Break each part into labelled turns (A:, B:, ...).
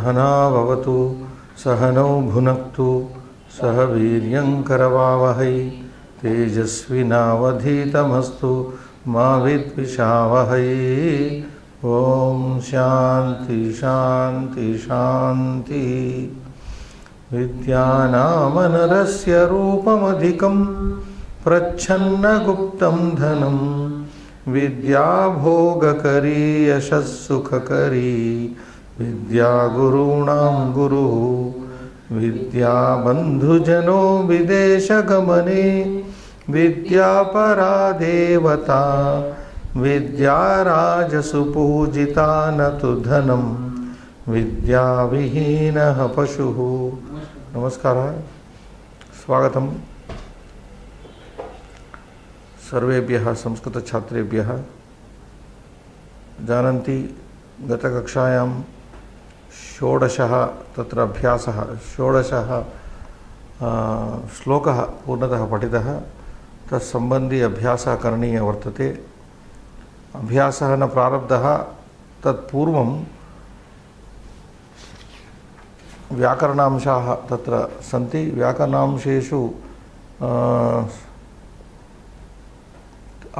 A: सहना भवतु सहनौ भुनक्तु सह वीर्यं करवावहै तेजस्विनावधीतमस्तु मा विद्विषावहै। ओम शांति शांति शांति। विद्यानामनरस्य रूपमधिकं प्रच्छन्नगुप्तं धनं विद्या भोगकरी यशस्सुखकरी विद्या गुरूणां गुरुः विद्या बन्धुजनो विदेशगमने विद्या परा देवता विद्या राजसुपूजिता न तु धनं विद्या विहीनः पशुः। नमस्कार, स्वागतम् सर्वेभ्यः संस्कृत छात्रेभ्यः। जानन्ति गतकक्षायां षोडशः तत्र अभ्यासः, षोडशः श्लोकः पूर्णतः पठितः। तत्सम्बन्धी अभ्यासः करणीयः वर्तते। अभ्यासः न प्रारब्धः, तत्पूर्वं व्याकरणांशाः तत्र सन्ति। व्याकरणांशेषु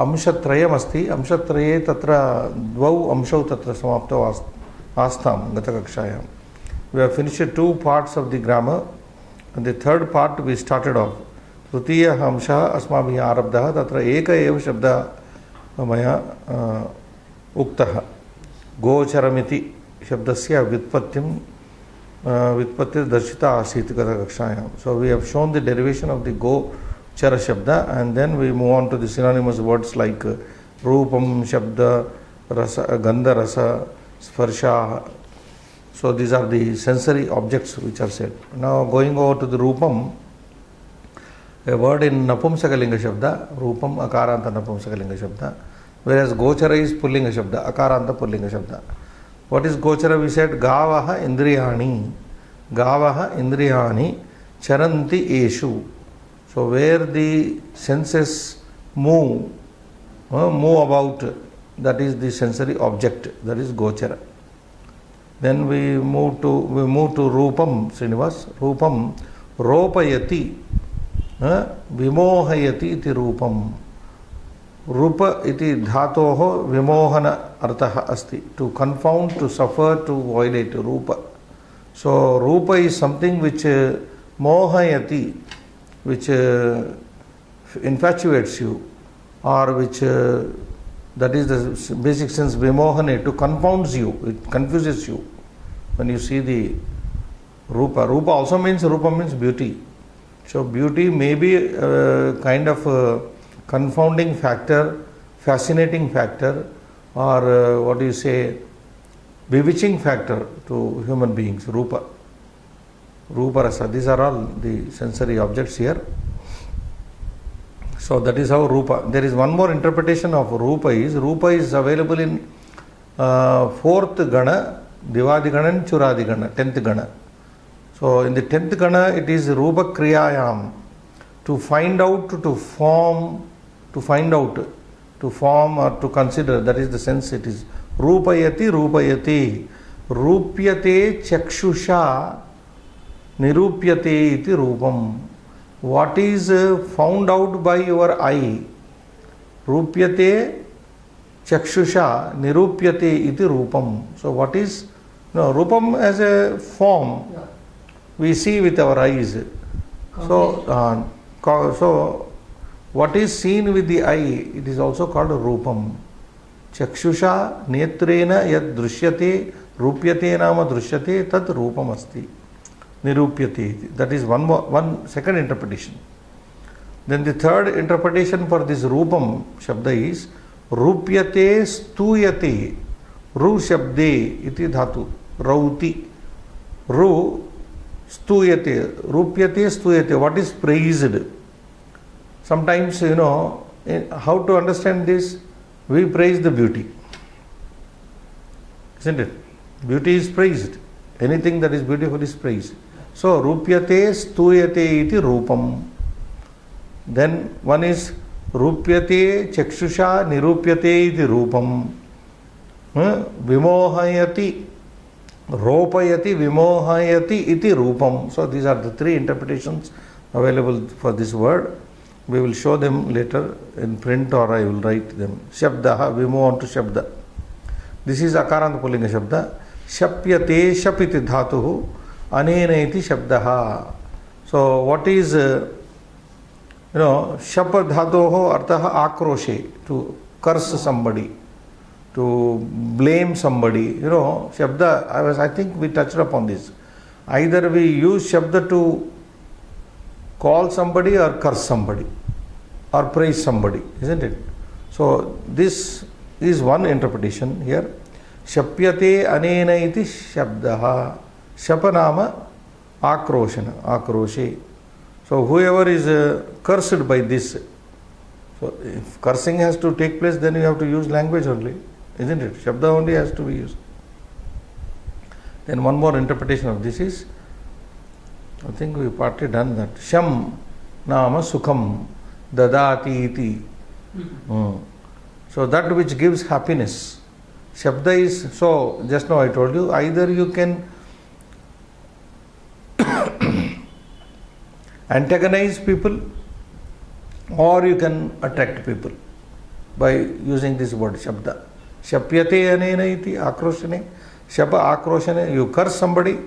A: अंशत्रयमस्ति। अंशत्रये तत्र द्वौ अंशौ तत्र समाप्तौ आस्तां गतकक्षायां। We have finished 2 parts of the grammar and the third part we started off. तृतीयः अंशः अस्माभिः आरब्धः। तत्र एक एव शब्दः मया उक्तः। गोचरमिति शब्दस्य व्युत्पत्तिर्दर्शिता आसीत् गतकक्षायां। So we have shown the derivation of the gochara shabda and then we move on to the synonymous words like rupam shabda, rasa, gandha rasa, sparsha. So these are the sensory objects which are said. Now going over to the rupam, a word in napumsakalinga shabda, rupam akaranta napumsakalinga shabda, whereas gochara is pullinga shabda, akaranta pullinga shabda. What is gochara? We said gavaha indriyani, charanti eshu. So where the senses move about, that is the sensory object, that is gochara. Then we move to rupam, Srinivas. Rupam ropayati, vimohayati iti rupam. Rupa iti dhatoho vimohana artha asti. To confound, to suffer, to violate, rupa. So rupa is something which mohayati, which infatuates you, or which that is the basic sense, vimohane, to confounds you, it confuses you when you see the rupa. Rupa also means beauty. So beauty may be a kind of a confounding factor, fascinating factor, or what do you say, bewitching factor to human beings. Rupa rasa, these are all the sensory objects here. So that is how rupa. There is one more interpretation of rupa is available in 4th gana, divadi gana and churadi gana, 10th gana. So in the 10th gana it is rupa kriyayam, to find out, to form or to consider, that is the sense it is. Rupayati, rupyate chakshusha nirupyate iti rupam. What is found out by your eye? Rupyate chakshusha nirupyate iti rupam. So what is, rupam as a form we see with our eyes. So what is seen with the eye, it is also called rupam. Chakshusha netrena yad drishyate rupyate nama drishyate tad rupam asti. Nirupyate. That is one second interpretation. Then the third interpretation for this rupam shabda is rupyate stuyate. Ru shabde iti dhatu. Rauti. Ru stuyate. Rupyate stuyate. What is praised? Sometimes, how to understand this? We praise the beauty. Isn't it? Beauty is praised. Anything that is beautiful is praised. So, rupyate stuyate iti rupam. Then one is rupyate chakshusha nirupyate iti rupam. Vimohayati Ropayati, Vimohayati iti Rupam. So these are the three interpretations available for this word. We will show them later in print, or I will write them. Shabdaha, we move on to Shabda. This is Akaranta Pullinga Shabda. Shapyate shapiti dhatuhu anena iti Shabdaha. So what is, shap dhatuho artaha akroshe, to curse somebody, to blame somebody. Shabda, I think we touched upon this. Either we use Shabda to call somebody or curse somebody or praise somebody, isn't it? So this is one interpretation here. Shapyate anena iti shabdaha. Shapanama akroshana, akroshe. So whoever is cursed by this, so if cursing has to take place, then you have to use language only, isn't it? Shabda only has to be used. Then one more interpretation of this is, I think we partly done that. Sham nama sukham dadati iti. So that which gives happiness. Shabda is, so just now I told you, either you can antagonize people or you can attract people by using this word Shabda. Shapyate anena iti akroshane. Shapa akroshane, you curse somebody,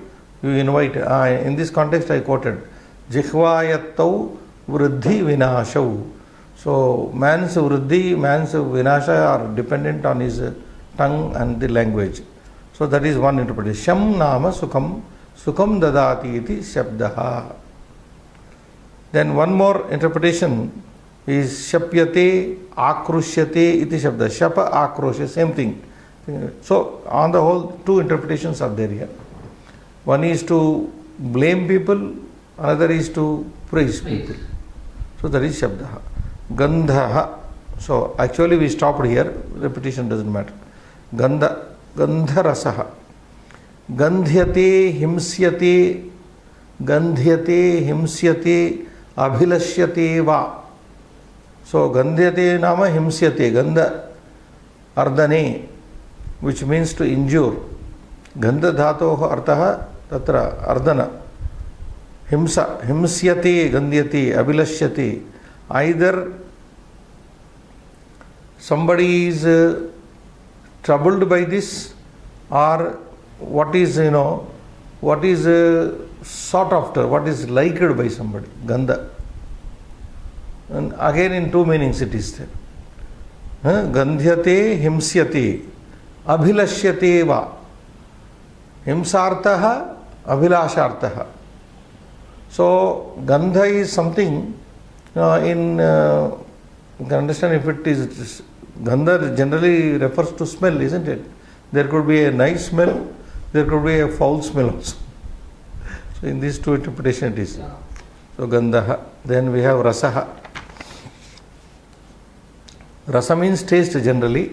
A: you invite. In this context I quoted Jihvayattau vriddhi vinashau. So man's vriddhi, man's vinasha are dependent on his tongue and the language. So that is one interpretation. Sham nama sukham, sukham dadati iti shabdaha. Then one more interpretation is shapyate akrushyate iti shabda. Shapa akrosha, same thing. So on the whole, two interpretations are there here. One is to blame people, another is to praise people. So that is Shabdaha. Gandhaha. So actually we stopped here, repetition doesn't matter. Gandharasaha. Gandhyate himsyate, gandhyate himsyate, abhilashyate va. So gandhyate nama himsyate, gandha ardane, which means to injure. Gandha dhatoh artaha tatra ardana. Himsa, himsyate, gandhyate, abhilashyate. Either somebody is troubled by this, or what is, what is sought after, what is liked by somebody. Gandha. And again in two meanings it is there. Gandhyate, himsyate, abhilashyate va. Himsartaha, abhilashartaha. So gandha is something you can understand if it is, gandha generally refers to smell, isn't it? There could be a nice smell, there could be a foul smell also. So in these two interpretations it is. So gandha. Then we have rasaha. Rasa means taste generally.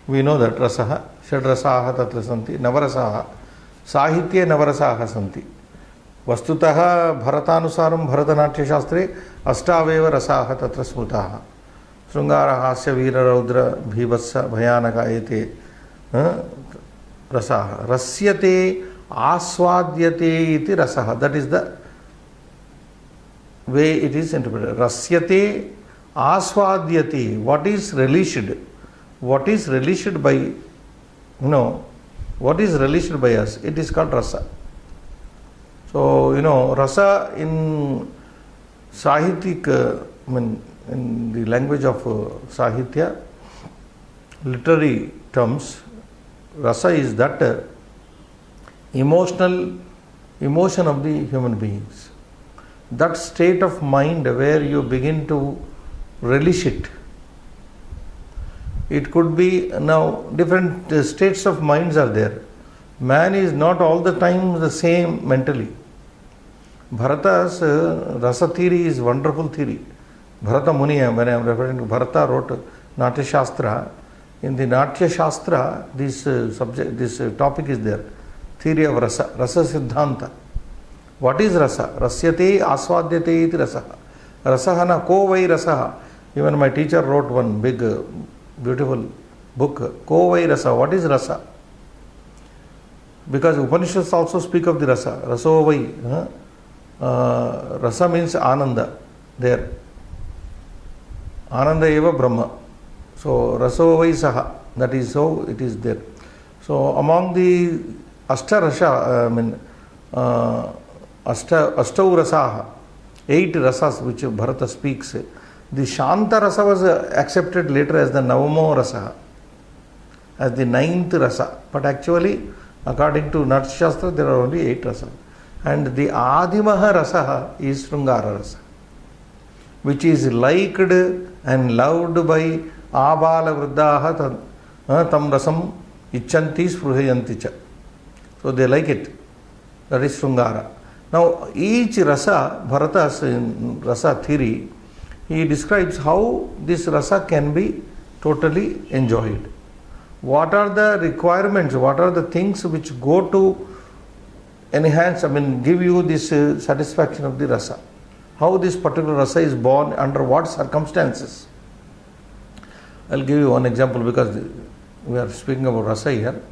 A: We know that rasaha. Shad rasaha tatra santi. Navarasaha. Sahitye navarasaha santi. Vastutaha bharatanusaram bharatanatya shastre astaveva rasaha tatra smrutaha. Srungara hasya veera raudra bhivatsa bhayanaka ete rasaha. Rasyate aswadyate iti rasaha. That is the way it is interpreted. Rasyate aswadyate. What is relished? What is relished by, what is relished by us? It is called rasa. So, rasa in Sahitik, in the language of Sahitya, literary terms, rasa is that emotion of the human beings. That state of mind where you begin to relish it. It could be, now different states of minds are there. Man is not all the time the same mentally. Bharata's rasa theory is wonderful theory. Bharata Muni, when I am referring to Bharata, wrote Natya Shastra. In the Natya Shastra, this topic is there. Theory of rasa, rasa siddhanta. What is rasa? Rasyate aswadyate iti rasaha. Rasaha na ko vai rasaha. Even my teacher wrote one big, beautiful book, Ko vai rasa. What is rasa? because Upanishads also speak of the rasa. Raso vai. Rasa means ananda there. Ananda eva Brahma. So raso vai saha. That is how it is there. So among the Ashta Rasa, Ashtau Rasaha, 8 rasas which Bharata speaks, the Shanta Rasa was accepted later as the Navamo Rasa, as the 9th Rasa. But actually, according to Natya Shastra, there are only 8 rasas. And the Adimaha Rasa is Srungara Rasa, which is liked and loved by Abala Vriddaha Tam Rasam Ichanti Spruhayanti Cha. So they like it. That is Srungara. Now, each rasa, Bharata's rasa theory, he describes how this rasa can be totally enjoyed. What are the requirements, what are the things which go to enhance, give you this satisfaction of the rasa. How this particular rasa is born, under what circumstances. I'll give you one example because we are speaking about rasa here.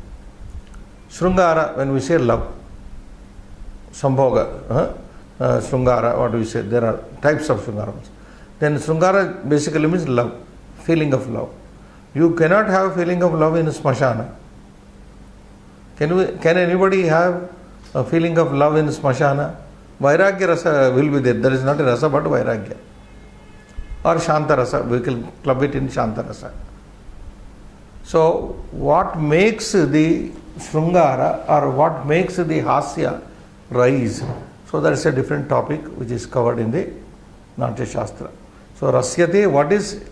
A: Srungara, when we say love, Sambhoga, Srungara, what do we say? There are types of Srungara. Then Srungara basically means love, feeling of love. You cannot have a feeling of love in Smashana. Can anybody have a feeling of love in Smashana? Vairagya rasa will be there. There is not a rasa but Vairagya. Or Shanta rasa, we can club it in Shanta rasa. So, what makes the Srungara or what makes the Hasya rise? So, that is a different topic which is covered in the Natya Shastra. So, Rasyate, what is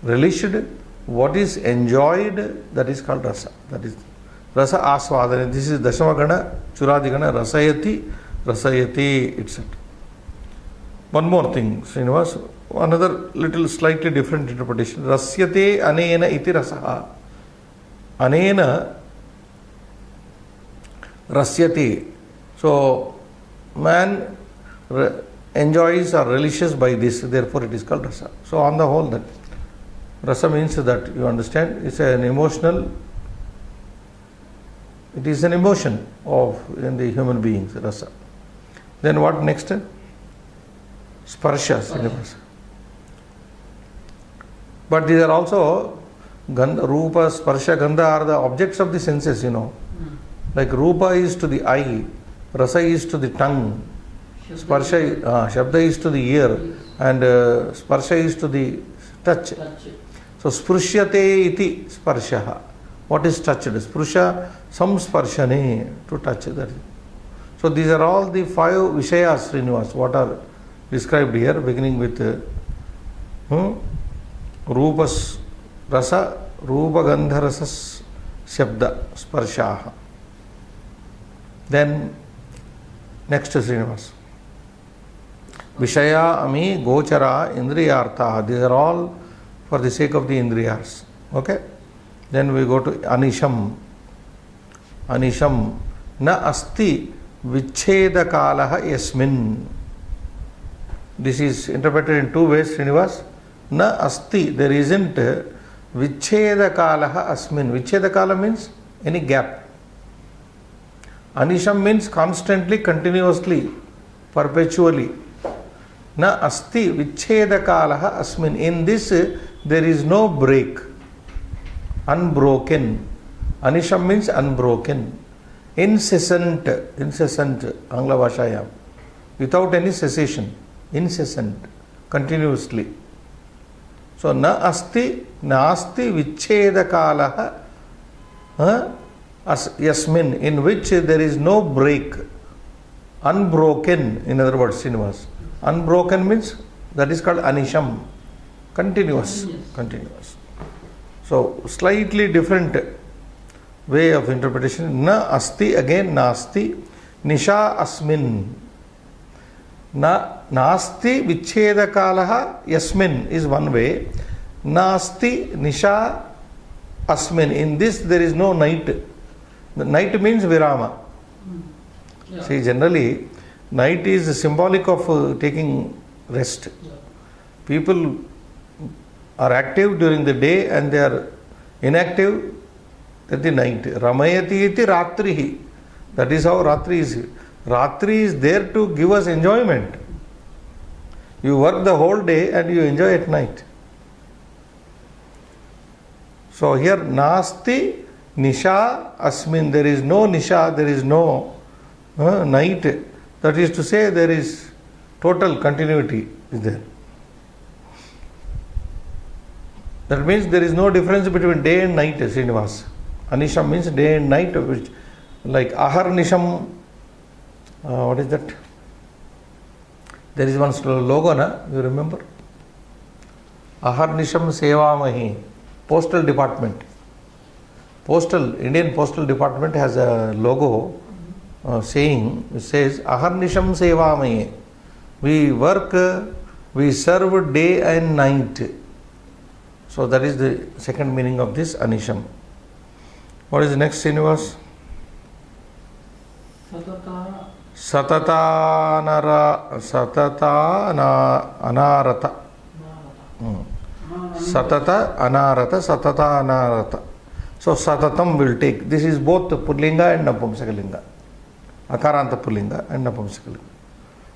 A: relished, what is enjoyed, that is called rasa. That is rasa aswadana. This is Dashamagana, Churadigana, rasayati, rasayati, etc. One more thing, Srinivas, another little slightly different interpretation. Rasyate anena iti rasaha. Anena rasyate. So, man enjoys or relishes by this, therefore it is called rasa. So, on the whole, that rasa means that you understand, it's an emotional, it is an emotion in the human beings, rasa. Then what next? Sparsha. But these are also Rupa, Sparsha, Gandha are the objects of the senses, Like Rupa is to the eye, Rasa is to the tongue, Sparsha, Shabda is to the ear, and Sparsha is to the touch. So Sprusyate iti Sparshaha. What is touched? Sprusha, samsparshane, to touch that. So these are all the 5 Vishayas, Srinivas, what are described here, beginning with Rupas Rasa, Rupa Gandha Rasas Shabda Sparshaha. Then next Srinivas. Vishaya, Ami, Gochara, Indriyartha. These are all for the sake of the Indriyas. Okay? Then we go to Anisham. Anisham. Na asti vicheda kalaha yasmin. This is interpreted in 2 ways, Srinivas. Na asti, there isn't vicheda kalaha asmin. Vicheda kala means any gap. Anisham means constantly, continuously, perpetually. Na asti vicheda kalaha asmin. In this, there is no break. Unbroken. Anisham means unbroken. Incessant, Angla Bhashayam. Without any cessation. Incessant, continuously. So, na asti vicheda kalaha yasmin, in which there is no break. Unbroken, in other words, Srinivas. Unbroken means, that is called Anisham. Continuous. So, slightly different way of interpretation. Na asti, again nasti, nisha asmin. Nasti vicheda kalaha yasmin is one way. Nasti nisha asmin. In this there is no night. The night means virama. Yeah. See, generally, night is symbolic of taking rest. Yeah. People are active during the day and they are inactive That is night. Ramayati iti ratrihi. That is how Ratri is. Ratri is there to give us enjoyment. You work the whole day and you enjoy at night. So here nasti nisha asmin. There is no nisha, there is no night. That is to say, there is total continuity is there. That means there is no difference between day and night, Srinivas. Anisham means day and night, which like Aharnisham, what is that? There is one logo, na? You remember? Aharnisham Sevamahi, Postal Department. Indian Postal Department has a logo saying, it says, Aharnisham Sevamahi. We work, we serve day and night. So that is the second meaning of this Anisham. What is the next, Srinivas? Satata anarata. Satata anarata. So Satatam will take. This is both Pullinga and Napumsakalinga. Akaranta Pullinga and Napumsakalinga.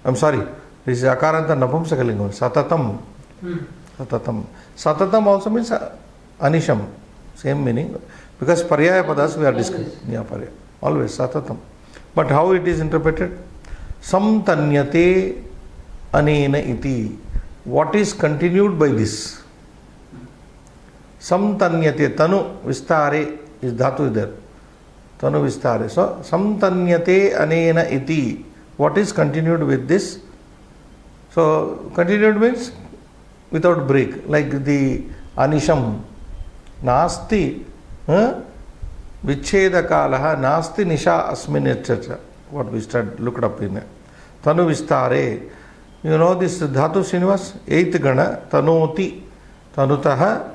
A: I'm sorry. This is Akaranta Napumsakalinga. Satatam. Satatam. Satatam also means Anisham. Same meaning. Because Paryaya Padas we are discussing. Yeah, Paryaya. Always Satatam. But how it is interpreted? Samtanyate anena iti. What is continued by this? Samtanyate. Tanu vistare is dhatu there. Tanu vistare. So samtanyate anena iti. What is continued with this? So continued means without break. Like the Anisham. Nasti. Vicheda kalaha nasti nisha asmin etc. What we looked up in there. Tanu vistare. You know this dhatu, Srinivas? 8th gana. Tanoti. Tanutaha.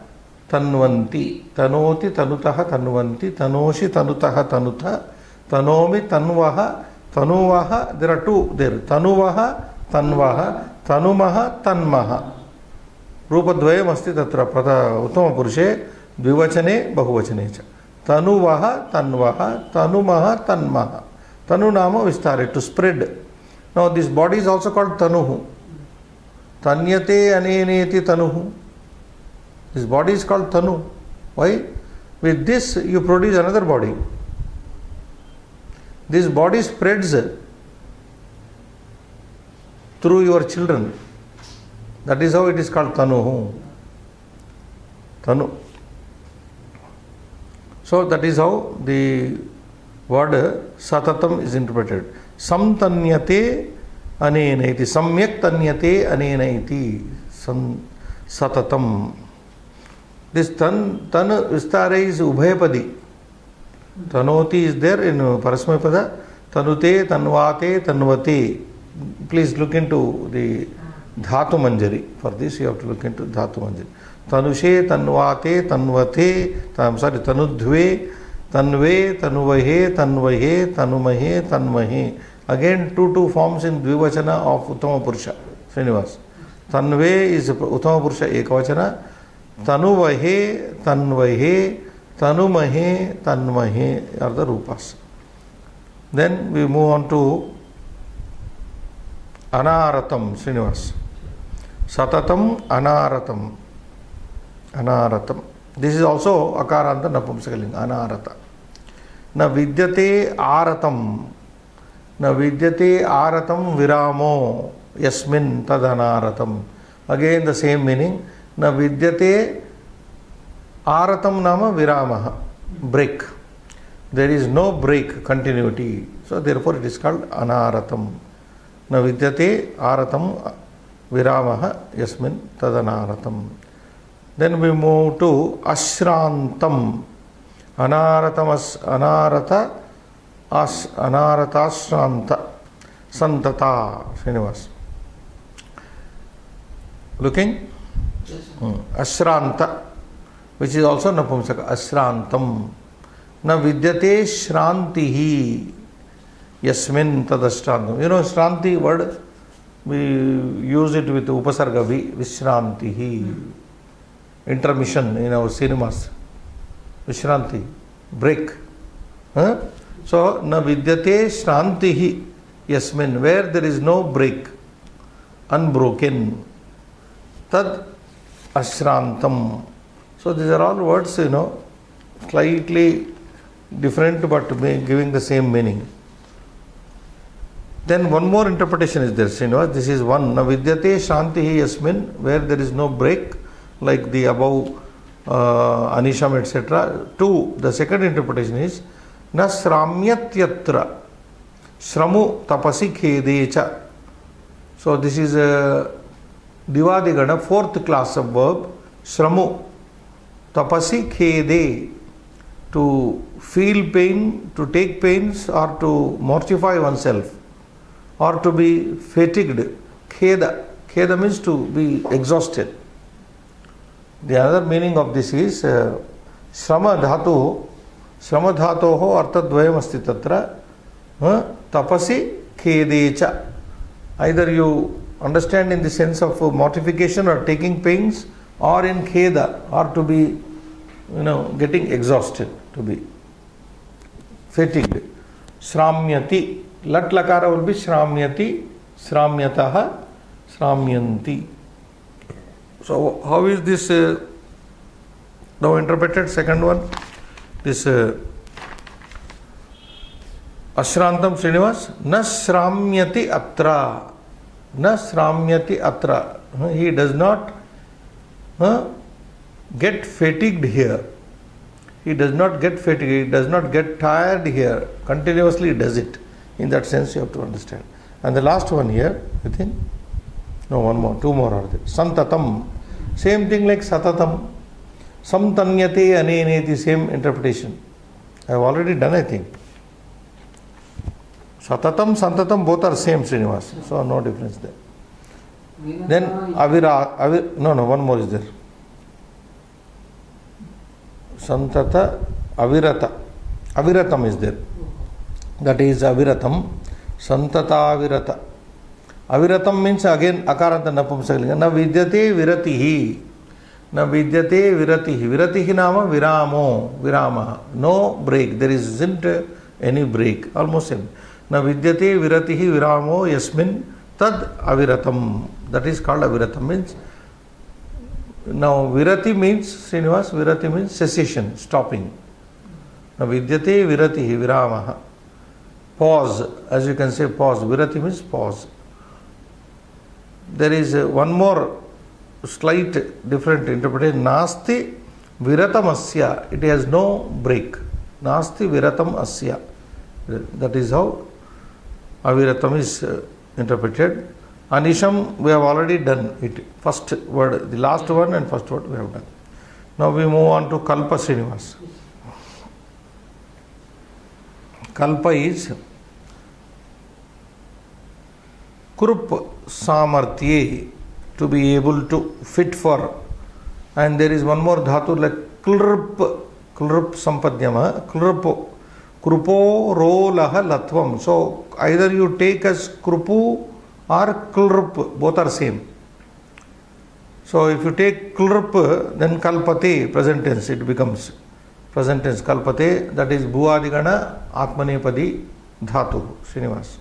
A: Tanvanti. Tanoti. Tanutaha. Tanvanti. Tanoshi. Tanutaha. Tanutha. Tanomi. Tanvaha. Tanuvaha. There are two there. Tanuvaha. Tanvaha. Tanumaha. Tanmaha. Rupadvayam asti tatra prata uttama purushe dvivachane bahuvachane cha. Tanuvaha, tanvaha, tanumaha, tanmaha. Tanu nama vistare, to spread. Now this body is also called tanuhu. Tanyate aneneti tanuhu. This body is called tanu. Why? With this you produce another body. This body spreads through your children. That is how it is called tanuhu. Tanu. So that is how the word satatam is interpreted. Samtanyate anena iti. Samyak tanyate anena iti. Satatam. This tan vistare is ubhayapadi. Tanoti is there in Parasmapada. Tanute, tanvate, tanvate. Please look into the Dhatu Manjari. For this you have to look into Dhatu Manjari. Tanushe, tanvate, tanvate, tanudhve, tanve, tanuvahe, tanvahe, tanumahe, tanvahe. Again two forms in Dvivachana of Uttama Purusha. Srinivas. Tanve is Uttama Purusha Ekavachana. Tanuvahe, tanvahe, tanumahe, tanvahe are the rupas. Then we move on to Anaratam, Srinivas. Satatam, Anaratam. Anaratam. This is also Akaranta Napumsakalinga. Anarata. Na vidyate aratam. Na vidyate aratam viramo. Yasmin tad anaratam. Again the same meaning. Na vidyate aratam nama viramaha. Break. There is no break, continuity. So therefore it is called anaratam. Na vidyate aratam viramaha. Yasmin tad anaratam. Then we move to Ashrantam. Anarata Ashranta. Santata. Srinivas. Looking?
B: Yes,
A: Ashranta, which is also Napumsaka. Ashrantam. Na vidyate shrantihi. Yasmin tadashrantam. You know, shranti word, we use it with upasarga vishrantihi. Intermission in our cinemas. Vishranti. break. So, na vidyate shrantihi yasmin, where there is no break, unbroken. Tad ashrantam. So, these are all words, slightly different but giving the same meaning. Then one more interpretation is there, Srinivas. This is one. Na vidyate shrantihi yasmin, where there is no break, like the above anisham, etc. Two, the second interpretation is na sramyatyatra shramu tapasi khedecha. So this is a divadigana, fourth class of verb, shramu tapasi khede, to feel pain, to take pains, or to mortify oneself, or to be fatigued. Kheda, kheda means to be exhausted. The other meaning of this is shrama dhatu, shrama dhatoho artadvayam asti tatra, tapasi khedecha. Either you understand in the sense of mortification or taking pains, or in kheda, or to be, getting exhausted, to be fatigued. Shramyati, lat lakara will be shramyati, shramyataha, shramyanti. So how is this now interpreted? Second one, this ashrantam, Srinivas. Na shramyati atra, na shramyati atra. He does not get fatigued here. He does not get fatigued, he does not get tired here. Continuously does it. In that sense you have to understand. And the last one here, you think? No, one more, two more are there. Santatam. Same thing like satatam. Samtanyate aneneti, same interpretation. I have already done, I think. Satatam, santatam, both are same, Srinivas. So no difference there. Then one more is there. Santata, avirata. Aviratam is there. That is aviratam. Santata avirata. Aviratam means again akaranta napumsakalinga. Na vidyate viratihi. Na vidyate viratihi. Viratihi nama viramo. Virama. No break. There isn't any break. Almost same. Na vidyate viratihi viramo yasmin tad aviratam. That is called aviratam. Means now virati means, Srinivas, virati means cessation, stopping. Na vidyate viratihi viramaha. Pause. As you can say pause. Virati means pause. There is one more slight different interpretation. Nasti viratam asya. It has no break. Nasti viratam asya. That is how aviratam is interpreted. Anisham, we have already done it. First word, the last one and first word we have done. Now we move on to Kalpa, Srinivas. Kalpa is Krup Samarthye, to be able to, fit for. And there is one more dhatu like Klrup Sampadyama, Krupo Rolaha Latvam. So either you take as Krupu or Klrup, both are same. So if you take Klrup, then Kalpate, present tense, it becomes present tense Kalpate, that is Bhuvadigana Atmanepadi Dhatu, Srinivas.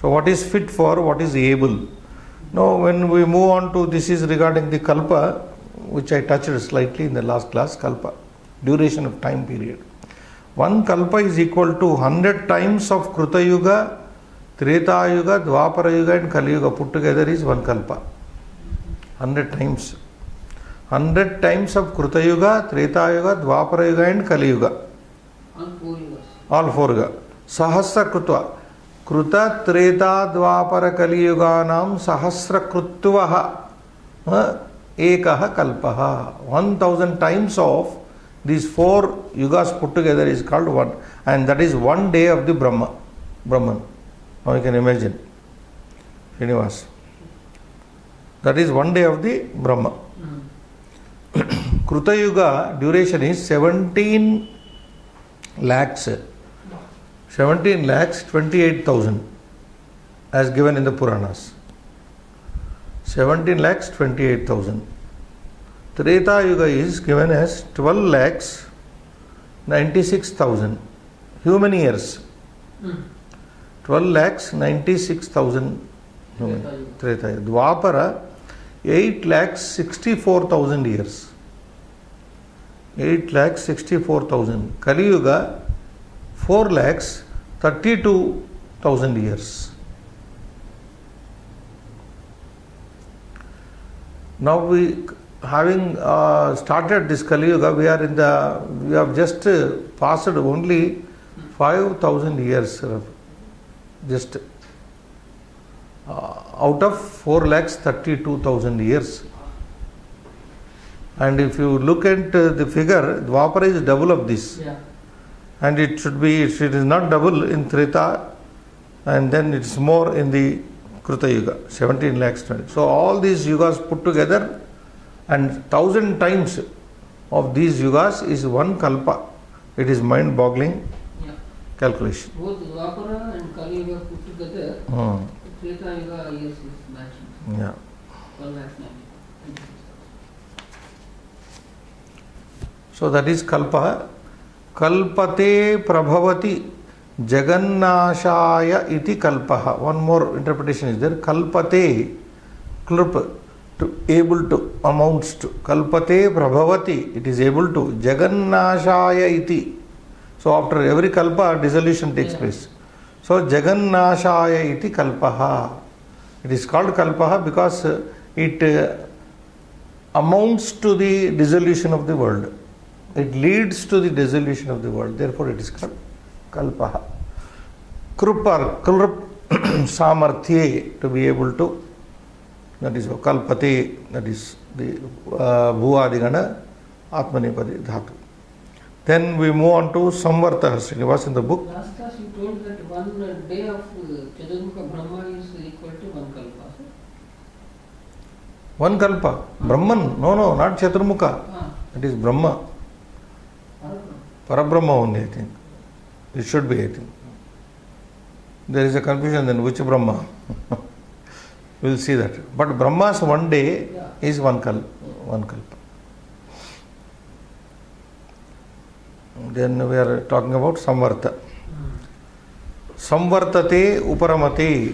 A: So what is fit for, what is able? Now when we move on to, this is regarding the Kalpa, which I touched slightly in the last class, Kalpa, duration of time period. One Kalpa is equal to 100 times of Kruta Yuga, Treta Yuga, Dwapara Yuga and Kali Yuga put together is one Kalpa. 100 times. 100 times of Kruta Yuga, Treta Yuga, Dwapara Yuga and Kali Yuga. All four Yuga. Sahasra Krutva. Kruta, Treta, Dwapara, Kali Yuga nam Sahasra Krutvaha Ekaha Kalpaha. 1000 times of these four yugas put together is called one. And that is one day of the Brahman. Now you can imagine. Srinivas. That is one day of the Brahma. Kruta Yuga duration is 17 lakhs 28,000 as given in the Puranas. 17 lakhs 28,000. Treta Yuga is given as 12 lakhs 96,000. Human years. 12 lakhs 96,000 human. Treta Yuga. Dwapara 8 lakhs 64,000 years. 8 lakhs 64,000. Kali Yuga 4 lakhs 32,000 years. Now we having started this Kali Yuga, we have just passed only 5,000 years, just out of 4 lakhs 32,000 years. And if you look at the figure, Dwapara is double of this.
B: Yeah.
A: And it is not double in Treta, and then it's more in the Kruta Yuga, 17 lakhs 20. So all these yugas put together, and 1,000 times of these yugas is one kalpa. It is mind-boggling calculation.
B: Both Dwapara and Kali Yuga put together, Treta Yuga years is matching.
A: Yeah.
B: 12 lakhs 90.
A: So that is kalpa. Kalpate prabhavati jagannashaya iti kalpaha. One more interpretation is there. Kalpate, klrup, to able to, amounts to. Kalpate prabhavati, it is able to. Jagannashaya iti. So after every kalpa, dissolution takes place. So jagannashaya iti kalpaha. It is called kalpaha because it amounts to the dissolution of the world. It leads to the dissolution of the world. Therefore it is called kalpaha. Krupar, krup, samarthye, to be able to. That is kalpate, that is the bhuvadigana atmanepadi dhatu. Then we move on to Samvartah. Srinivas in the book.
B: Last class you told that 1 day of Chaturmukha Brahma is equal to 1 kalpa.
A: One kalpa. Brahman. No, not Chaturmukha. It is Brahma. Parabrahma only, I think. It should be, I think. There is a confusion then, which Brahma? We will see that. But Brahma's 1 day is one kalpa. Then we are talking about Samvarta. Samvartate uparamate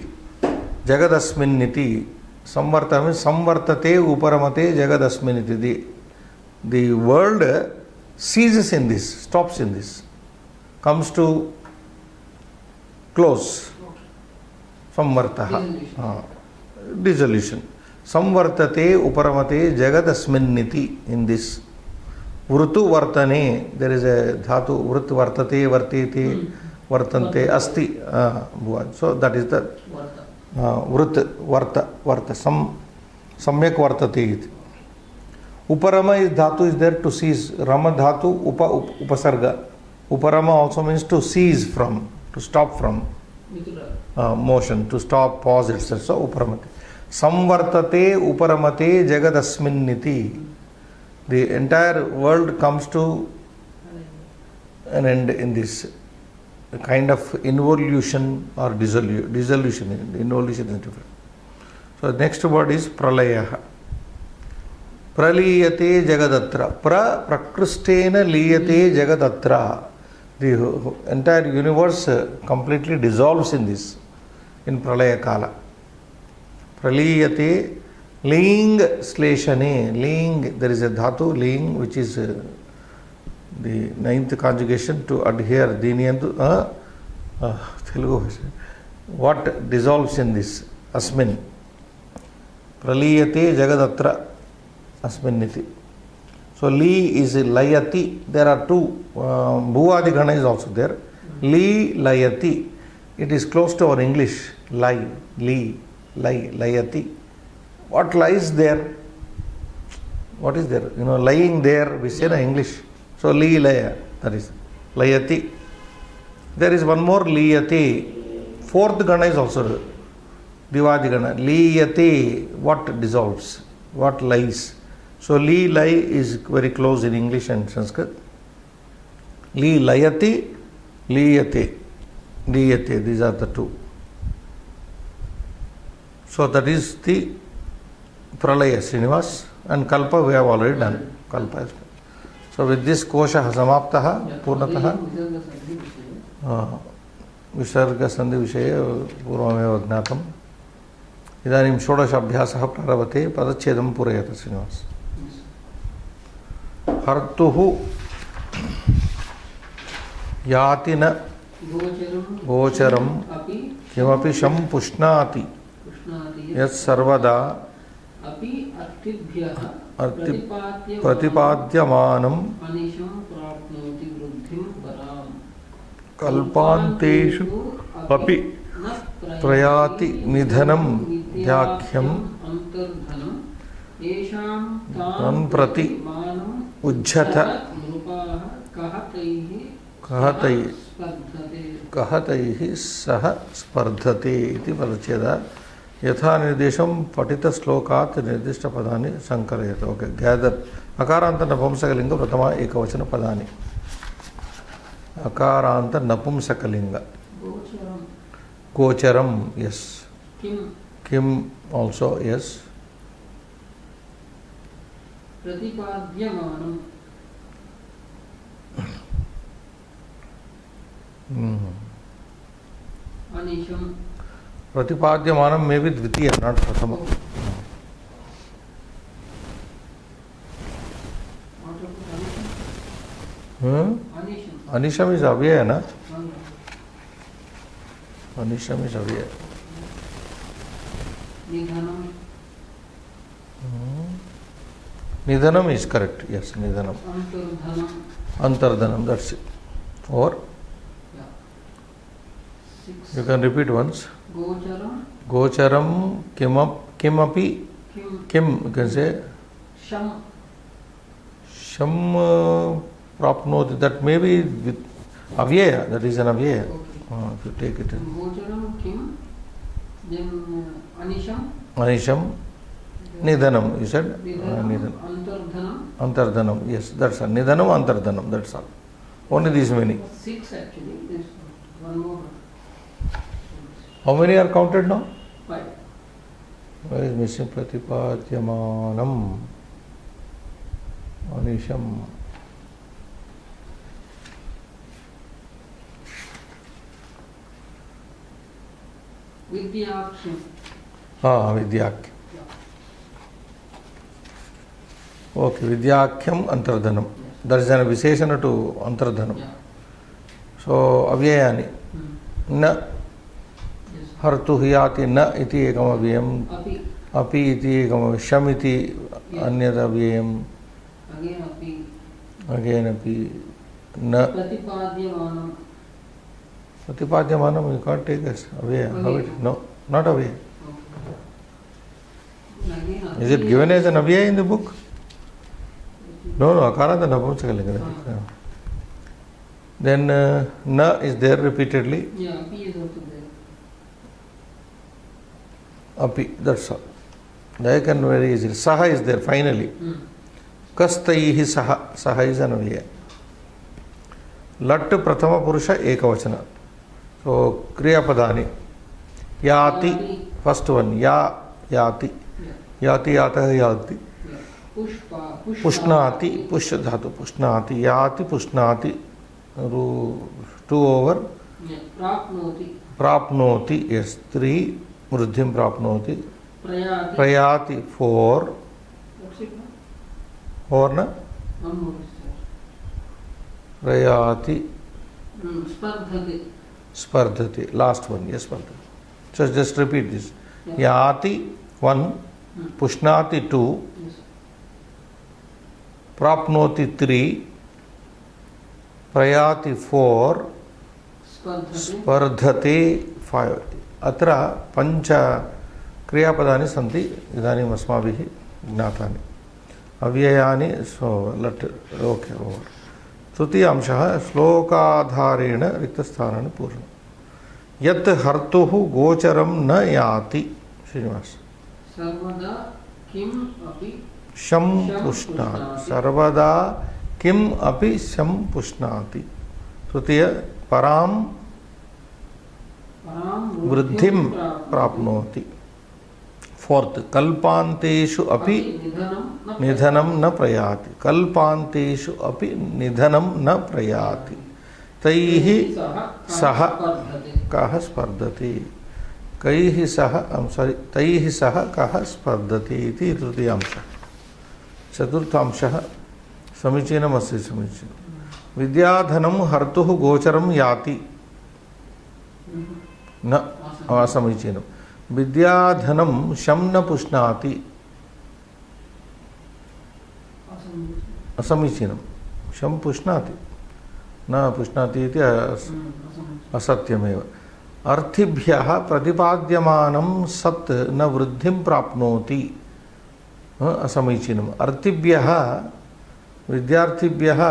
A: jagadasminniti. Samvarta means Samvartate uparamate jagadasminniti. The world ceases in this, stops in this, comes to close. Samvartaha. Dissolution. Samvartate uparamate jagadasminniti, in this. Vrutu vartane, there is a dhatu, vrut vartate, vartete, vartante, asti. So that is the vrut, varta, samyak vartate. Uparama is dhatu is there to cease. Rama dhatu, upasarga. Uparama also means to cease from, to stop from motion, to stop, pause, etc. So uparamate. Samvartate uparamate jagadasminniti. The entire world comes to an end in this kind of involution or dissolution. Involution is different. So the next word is pralaya. Praliyate jagadatra. Prakristena liyate jagadatra. The entire universe completely dissolves in this, in pralaya kala. Praliyate ling sleshane. Ling, there is a dhatu, ling, which is the 9th conjugation to adhere. Diniyantu, Telugu. What dissolves in this? Asmin. Praliyate jagadatra. Asminniti. So li is layati. There are two. Bhuvadigana is also there. Li layati. It is close to our English. Lie. Li. Lie. Layati. What lies there? What is there? Lying there, we say in English. So li laya. That is layati. There is one more liyati. 4th gana is also Divadigana. Liyati. What dissolves? What lies? So li lie is very close in English and Sanskrit. Li layati, liyate, liyate. These are the two. So that is the pralaya, Srinivas. And kalpa we have already done. Kalpa is done. So with this कोशः समाप्तः पूर्णतः विसर्गसन्धिविषये पूर्वमेव ज्ञातम् इदानीं षोडश अभ्यासः प्रारभते पदच्छेदं पूरयतु श्रीनिवास हर्तुः याति न गोचरम् किमपि शं पुष्णाति यत्सर्वदा प्रतिपाद्यमानं कल्पान्तेषु अपि प्रयाति निधनं व्याख्यम् तन्प्रति उज्झत कहतैः सह स्पर्धते इति पदच्छेदः यथा निर्देशं पठितश्लोकात् निर्दिष्टपदानि सङ्कलयत ओके गैदर अकारान्त नपुंसकलिंग प्रथम एकवचन पदानि अकारान्त नपुंसकलिंग गोचरम यस किम आल्सो यस
B: प्रतिपाद्यमानम् अनिशं
A: प्रतिपाद्यमानं मे बी द्वितीय नॉट प्रथम अनिशम इज अव्यय ना अनिशम इज अव्यय निधनम इज करेक्ट यस निधनम अंतर्धनम दैट्स इट और you can repeat once gocharam kimapi kim you can say sham prapnoti that may be with avyaya that is an avyaya if you take it
B: gocharam kim then
A: anisham nidhanam you said antardhanam yes that's all nidhanam antardhanam that's all only these many
B: 6 actually there's one more.
A: How many are counted now?
B: 5.
A: Where is missing Pratipadyamanam? Anisham.
B: Vidyakhyam.
A: Vidyakhyam. Okay, Vidyakhyam Antardhanam. There is a Visheshana to Antardhanam. So, Avyayani. Na. हर्तु याति न इति एकम अव्ययम् अपि इति एकम शम इति अन्यत् अव्ययम् अगेन अपि न प्रतिपाद्यमानम् you can't take as अव्यय how it no not अव्यय is it given as an अव्यय in the book no अकारान्त नपुंसकलिंग then na is there repeatedly
B: api is also there
A: api that's all they can very easily saha is there finally kastaihi saha is an avyaya lat prathama purusha ekavachana so kriya padani yati first one yati yatah yati pushnati push dhatu pushnati yati pushnati 2 over prapnoti yes 3 वृद्धिं प्राप्नोति प्रयाति 4 और न प्रयाति स्पर्धति last one yes स्पर्धति just repeat this याति 1 पुष्णाति 2 प्राप्नोति 3 प्रयाति 4 स्पर्धते 5 अत्र पंच क्रियापदानि सन्ति इदानीम् अस्माभिः ज्ञातानि अव्ययानि सो लट् ओके ओवर् तृतीय अंशः श्लोकाधारेण रिक्तस्थानानि पूर्णं यत् हर्तुः गोचरं न याति श्रीनिवास
B: सर्वदा किम अपि
A: शं पुष्णाति सर्वदा किम अपि शं पुष्णाति तृतीय परां वृद्धिं प्राप्नोति फोर्थ कल्पान्तेषु अपि निधनं न प्रयाति कल्पान्तेषु अपि निधनं न प्रयाति तैः सह कः स्पर्धते कैः सह तैः सह कः स्पर्धते इति तृतीयांशः चतुर्थांशः समीचीनमस्ति समीचीनं विद्याधनं हर्तुः गोचरं याति न असमीचीनं विद्याधनं शं न पुष्णाति असमीचीनं शं पुष्णाति न पुष्णाति इति असत्यमेव अर्थिभ्यः प्रतिपाद्यमानं सत् न वृद्धिं प्राप्नोति असमीचीनम् अर्थिभ्यः विद्यार्थिभ्यः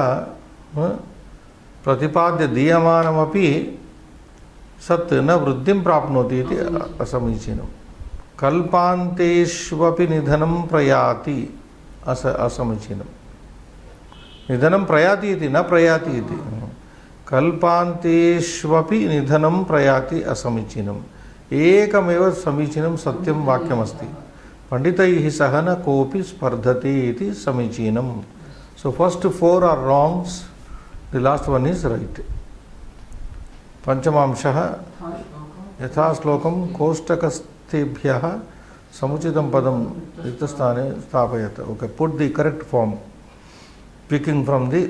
A: प्रतिपाद्य दीयमानमपि सत् न वृद्धिं प्राप्नोति इति असमीचीनं कल्पान्तेष्वपि निधनं प्रयाति असमीचीनं निधनं प्रयाति इति न प्रयाति इति कल्पान्तेष्वपि निधनं प्रयाति असमीचीनम् एकमेव समीचीनं सत्यं वाक्यमस्ति पंडितैः सह न कोऽपि स्पर्धते इति समीचीनम् so first four are wrongs the last one is right पंचमांशः यथा श्लोकं कोष्टकस्थेभ्यः समुचितं पदं रिक्तस्थाने स्थापयत okay put the correct form picking from the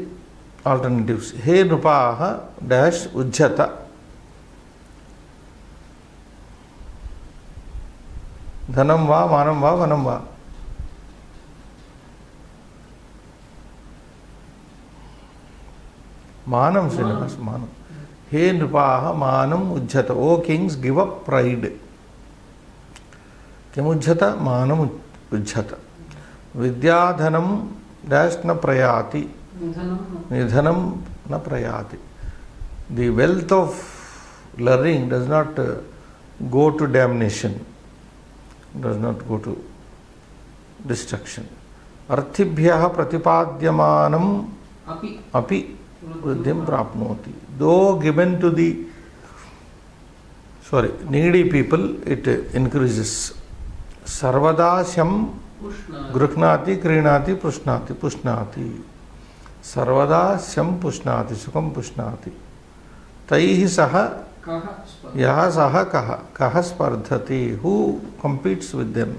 A: alternatives हे नृपाः डैश उज्झत धनं वा मानं वा वनं वा मानं श्रीनिवास मानं हे नृपाः मानम् उज्झत O kings give up pride किमुज्झत मानम् उज्झत विद्याधनं डैश न प्रयाति निधनं न प्रयाति the wealth of learning does not go to damnation does not go to destruction arthibhyah प्रतिपाद्यमानं अपि वृद्धिं प्राप्नोति though given to the needy people it increases सर्वदा शं गृह्णाति क्रीणाति पुष्णाति सर्वदा शं पुष्णाति सुखं पुष्णाति तैः सह यः सह कः स्पर्धति who competes with them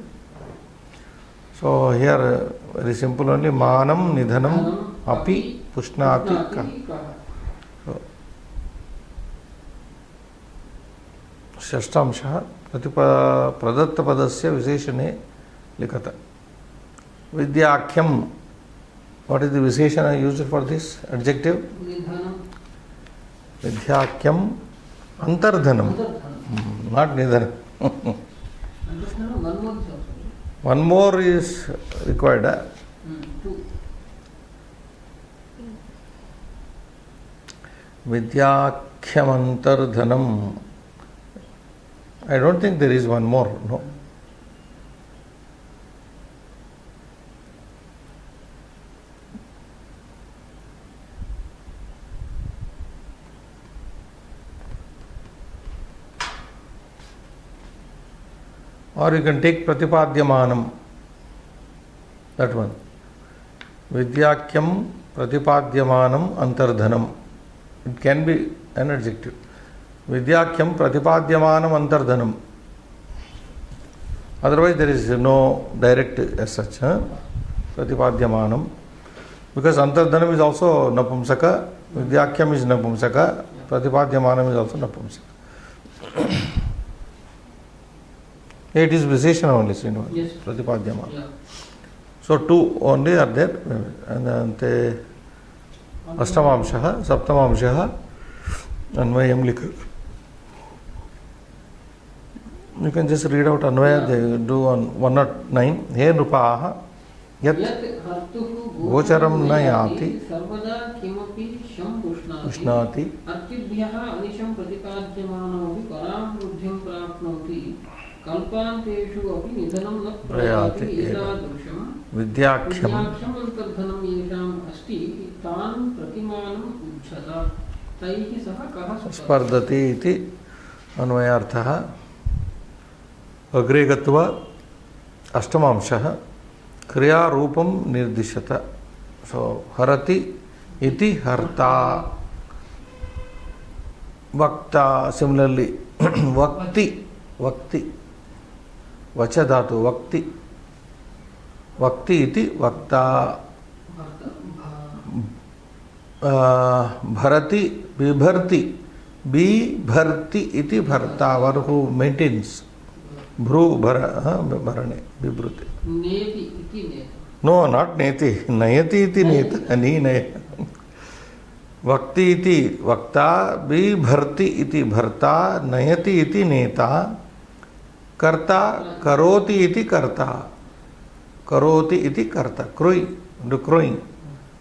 A: so here very simple only मानं निधनं अपि पुष्णाति कः षष्ठांशः प्रदत्तपदस्य विशेषणे लिखत विद्याख्यं what is the visheshana used for this adjective vidhyakyam antardhanam not nidhanam one more is required vidyakyam antardhanam I don't think there is one more no or you can take pratipadyamanam that one vidyakyam pratipadyamanam antardhanam it can be an adjective vidyakyam pratipadyamanam antardhanam otherwise there is no direct as such pratipadyamanam because antardhanam is also napumsaka vidyakyam is napumsaka pratipadyamanam is also napumsaka it is visheshana only Srinivas yes. Pratipadyama yeah. So two only are there and then अष्टमांशः सप्तमांशः अन्वयं लिख you can just read out Anvay they do on 109 हे नृपाः यत् गोचरं न याति
B: सर्वदा किमपि शं
A: पुष्णाति
B: अर्थिभ्यः अनिशं प्रतिपाद्यमानमपि परां वृद्धिं प्राप्नोति कल्पान्तेषु अपि निधनं न प्रयाति एतादृशं
A: विद्याख्यम्
B: अन्तर्धनं येषाम् अस्ति तान् प्रतिमानम् उज्झत तैः सह कः
A: स्पर्धति इति अन्वयार्थः अग्रे गत्वा अष्टमांशः क्रियारूपं निर्दिशत. सो हरति इति हर्ता. वक्ता सिमिलर्ली वक्ति वक्ति वच धातु वक्ति वक्ति इति वक्ता. भरति बिभर्ति बिभर्ति इति भर्ता. वर हु मेंटेन्स भ्रू भरणे बिभृति.
B: नेति इति नेता.
A: नो नॉट नेति नयति इति नेता नी नय. वक्ति इति वक्ता बिभर्ति इति भर्ता नयति इति नेता. कर्ता करोति इति कर्ता. करोति इति कर्ता. क्रोई डू क्रोइंग.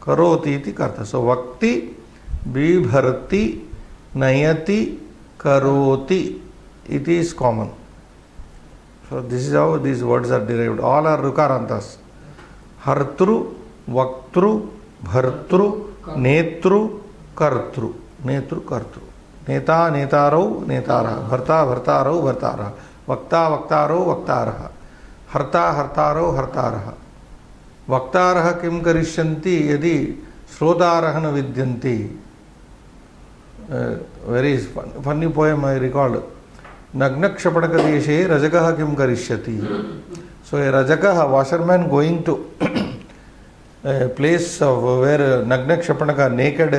A: करोति इति कर्ता. सो वक्ति बिभर्ति नयति करोति it is common. So this is how these words are derived. All are rukarantas. Hartru, vaktru, bhartru, netru, kartru. Netru, kartru. Neta, netarau, netara. Bharta, bhartarau, bhartara. Vakta, vaktarau, vaktara. Harta, hartarau, hartara. Vaktarah kim karisyanti yadi shrotarah na vidyanti. Very funny poem I recalled. Nagnakshapadaka deshe rajakaha kim karishyati. So a rajakaha, washerman going to a place of where Nagnakshapadaka, naked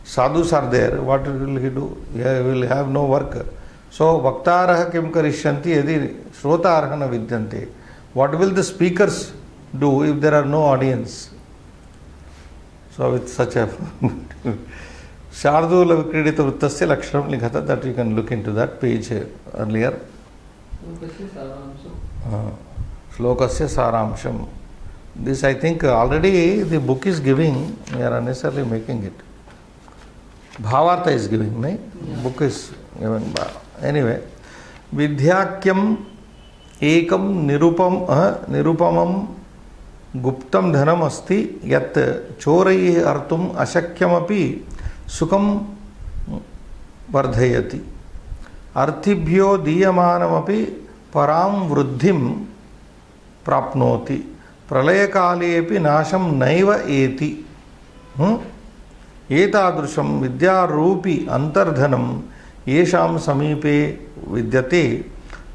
A: sadhus are there, what will he do? He will have no work. So vaktaraha kim karishyanti yadi shrotarah na vidyante. What will the speakers do if there are no audience? So with such a Shardula Vikridita Vrittasya Lakshanam Likhata, that you can look into that page earlier. Slokasya Saramsham. This I think already the book is giving, we are unnecessarily making it. Bhavartha is giving, no? Book is given. Anyway, Vidhyakyam Ekam Nirupamam Guptam Dhanam Asti Yat Chorai Artum Ashakyamapi Sukam Vardhayati Arthibhyo Diyamanamapi Param Vruddhim Prapnoti Pralayakalepi Nasham Naiva Eti Etadrusham Vidyarupi Antardhanam Yesham Samipe Vidyate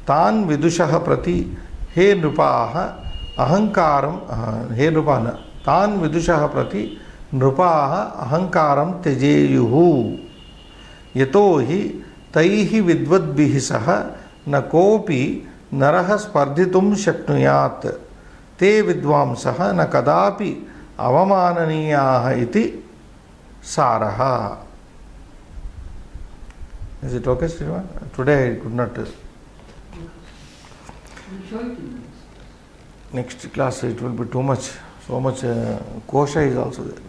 A: Tan Vidushaha Prati He Nrupaha Ahankaram He Nrupana Tan Vidushaha Prati Nrupaha ahankaram tejeyuhu yato hi taihi vidvadbihi saha na kopi naraha spardhitum shaknuyat te vidvamsaha na kadapi avamananiyaha iti saraha. Is it okay, Srivan? Today I could not. Next class it will be too much. So much kosha is also there.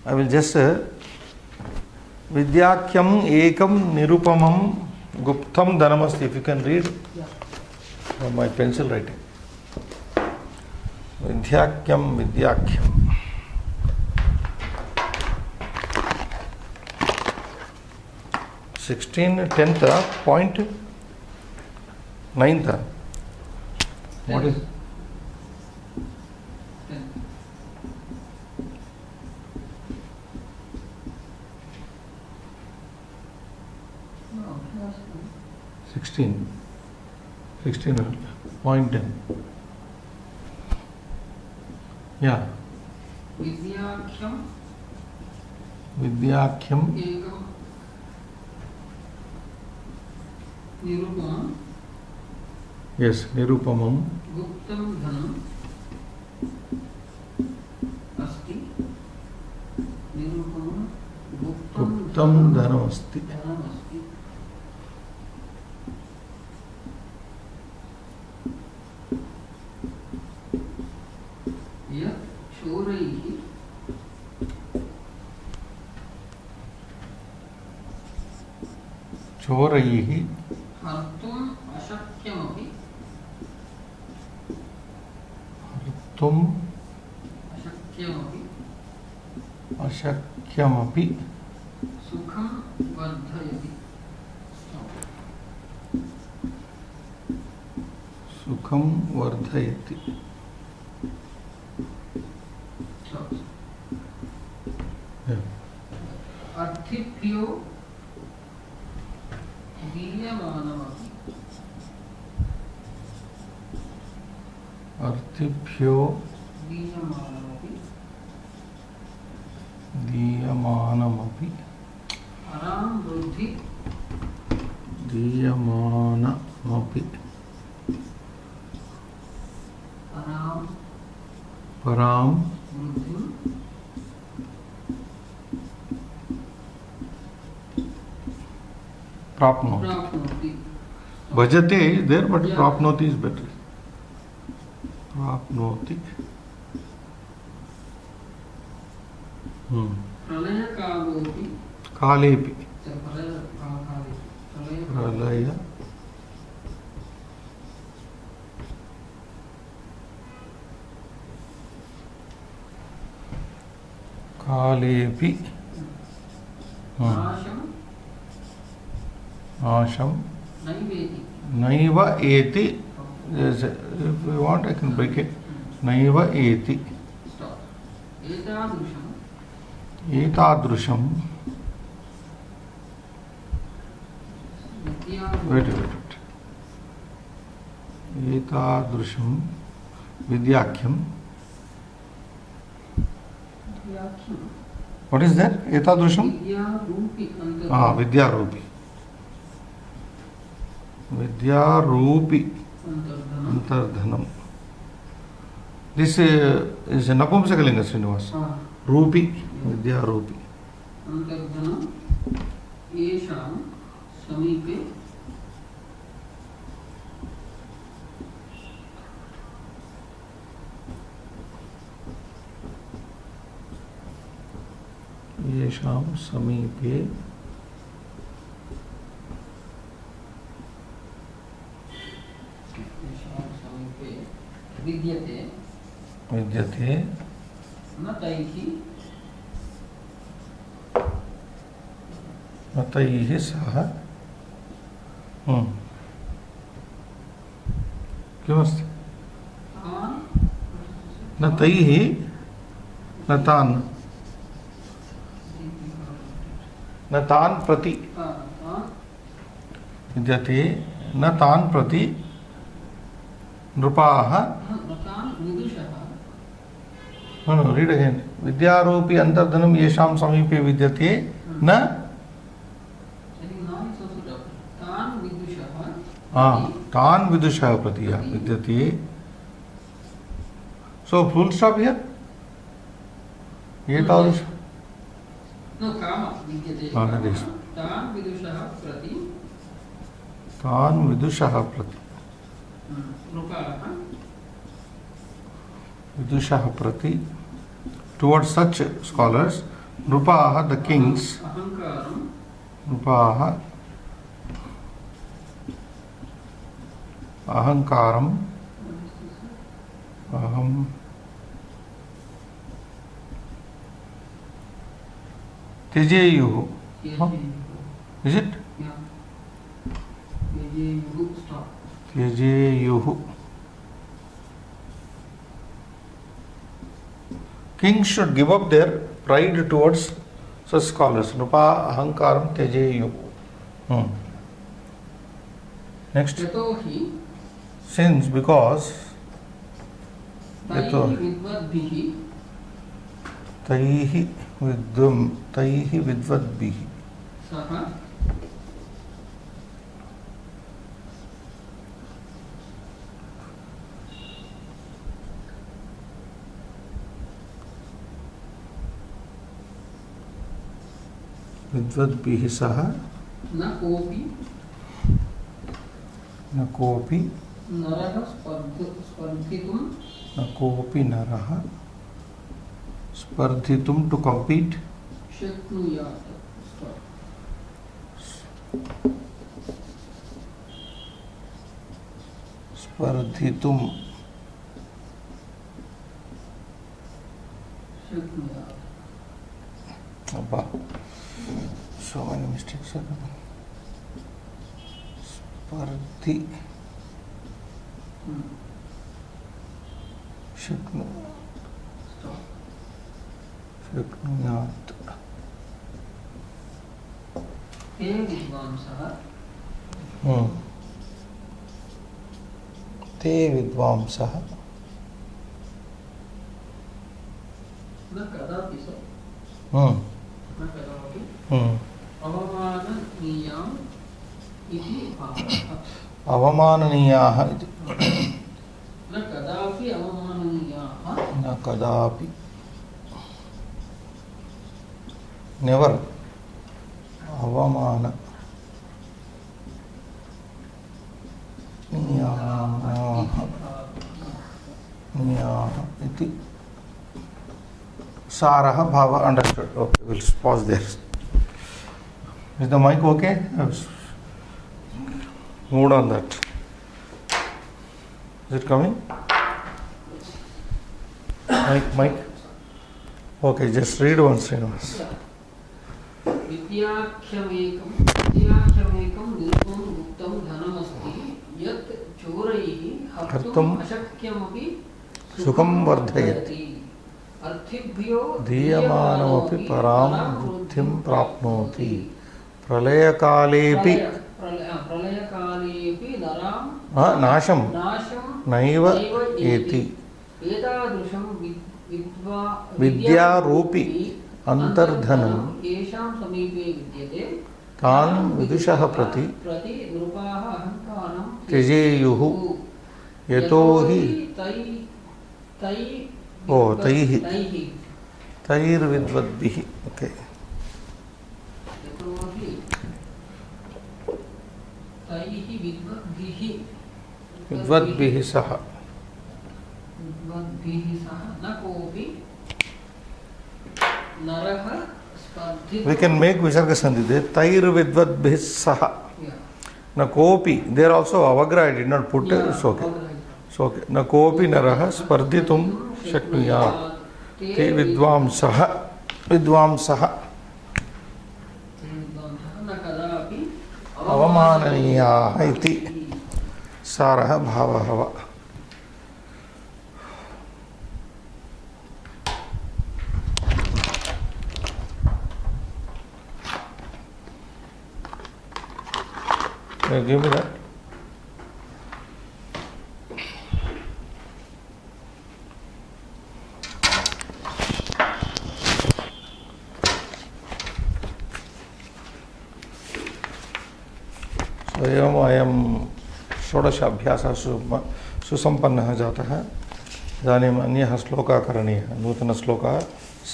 A: I will just Vidyakyam Ekam Nirupamam Guptam Dhanamasti. If you can read from my pencil writing. Vidyakyam Vidyakyam. (16) 10th point 9th. What is? Sixteen point 10. Yeah.
B: Vidyakyam
A: Vidyakyam
B: Ekam Nirupamam.
A: Yes, Nirupamam
B: Guptam Dhanam Asti. Nirupamam
A: Guptam Dhanam Asti. Choraihi
B: Hartum Ashakyamapi
A: Ashakyamapi
B: Sukham Vardhayati
A: सुखम वर्धयति.
B: अर्थिभ्यो दीयमानमपि.
A: अर्थिभ्यो दीयमानमपि.
B: परां वृद्धि
A: दीयमानमपि. परां
B: वृद्धिं
A: प्राप्नोति.
B: प्राप्नोति.
A: Bhajate is there, but
B: Yeah.
A: prapnoti is better. Prapnoti.
B: प्रलयकालोऽपि.
A: कालेपि.
B: प्रलय
A: प्रलय कालेपि.
B: नाशं
A: नाशं
B: नैवेति.
A: नैव एति. If you want, I can break it. नैव एति. एतादृशं. Wait. एतादृशं विद्याख्यं. What is that? एतादृशं. विद्यारूपी. विद्यारूपी अंतर्धनम. This is a Napumsakalinga, Srinivas. Rupi, विद्यारूपी.
B: अंतर्धनम येषां समीपे
A: येषां समीपे
B: विद्यते.
A: विद्यते.
B: न तैः
A: सह. किमस्ति? न तैः न तान्. न तान् प्रति. विद्यते न तान् प्रति नृपाः. No, read again. विद्यारूपी अंतर्धनम येषां समीपे विद्यते न. तान् विदुषः प्रति विद्यते. So full stop here. एतादृश.
B: No, kama vidyate.
A: That is.
B: तान् विदुषः प्रति.
A: तान् विदुषः प्रति.
B: नृपाः.
A: विदुषः प्रति. Towards such scholars, Nrupaah, the kings.
B: Ahankaram.
A: Nrupaah. Ahankaram. Aham. Tejeyuhu. Is it?
B: Yeah. Tejeyuhu. Stop.
A: Tejeyuhu. Kings should give up their pride towards such scholars. Nrupa ahankaram tejeyu. Next.
B: Yatohi.
A: Since, because.
B: Taihi vidvadbihi. Taihi vidvadbihi. Saha.
A: विद्वद्भिः सह
B: न
A: कोऽपि
B: नरः स्पर्धितुं.
A: न कोऽपि नरः स्पर्धितुं to compete.
B: शक्नुयात्.
A: स्पर्धितुं.
B: शक्नुयात्.
A: Abba. So many mistakes are coming. Spardhi. शक्नुयात्
B: ते विद्वांसः
A: ते विद्वांसः
B: न कदापि अवमाननीयाम् इति भावः
A: अवमाननीयाः इति
B: न कदापि अवमाननीयाः
A: न कदापि नेवर अवमाननीयाः इति सारः भाव understood. Okay, we'll pause there. Is the mic okay? Moved on that. Is it coming? Mic? Okay, just read once, Srinivas.
B: विद्याख्यमेकं निरुपं गुप्तं धनमस्ति यत् चोरैः हर्तुम् अशक्यमपि
A: सुखं वर्धयति
B: अर्थिभ्यो
A: दीयमानमपि परां वृद्धिं प्राप्नोति प्रलयकालेऽपि नाशं नैव एति
B: एतादृशं
A: विद्यारूपि अन्तर्धनं
B: येषां समीपे विद्यते
A: तान् विदुषः प्रति
B: नृपाः अहङ्कारं
A: त्यजेयुः यतो हि तैर्विद्वद्भिः ओके विद्वद्भिः सह
B: न कोऽपि नरः स्पर्धितुं
A: we can make visarga sandhi there तैर्विद्वद्भिः सह न कोऽपि there also avagra I did not put it's okay so okay न कोऽपि नरः स्पर्धितुं शक्नुयात् ते विद्वांसः अवमाननीयाः इति सारः भावः वा give me that so एवं अयं षोडशाभ्यासः सुसम्पन्नः जातः इदानीम् अन्यः श्लोकः करणीयः नूतनश्लोकः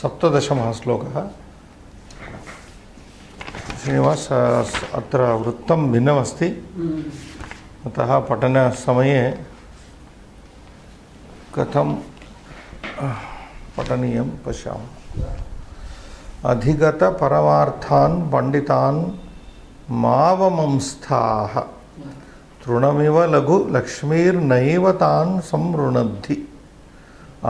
A: 17 श्लोकः श्रीनिवास अत्र वृत्तं भिन्नमस्ति अतः पठनसमये कथं पठनीयं पश्यामः अधिगतपरमार्थान् पण्डितान् मावमंस्थाः तृणमिव लघु लक्ष्मीर्नैव तान् संवृणद्धि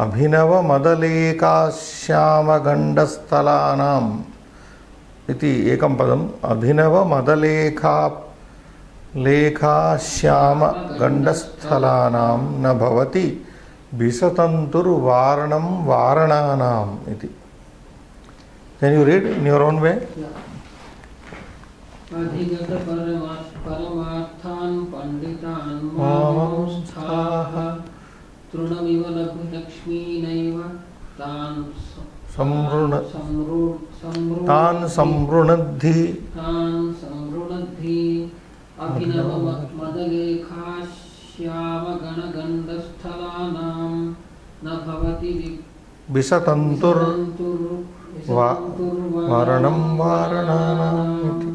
A: अभिनवमदलेकाश्यामगण्डस्थलानाम् इति एकं पदम् अभिनवमदलेखाश्यामगण्डस्थलानां न भवति विसतन्तुर्वारणं वारणानाम् इति Can you read in your own way?
B: अधिगतपरमार्थान् पण्डितान् मावमंस्थाः तृणमिव लघुलक्ष्मीनैव तान्
A: संवृणद्धि
B: अभिनवमदलेखाश्यामगणगण्डस्थलानां न भवति
A: विसतन्तुर्वारणं वारणानाम् इति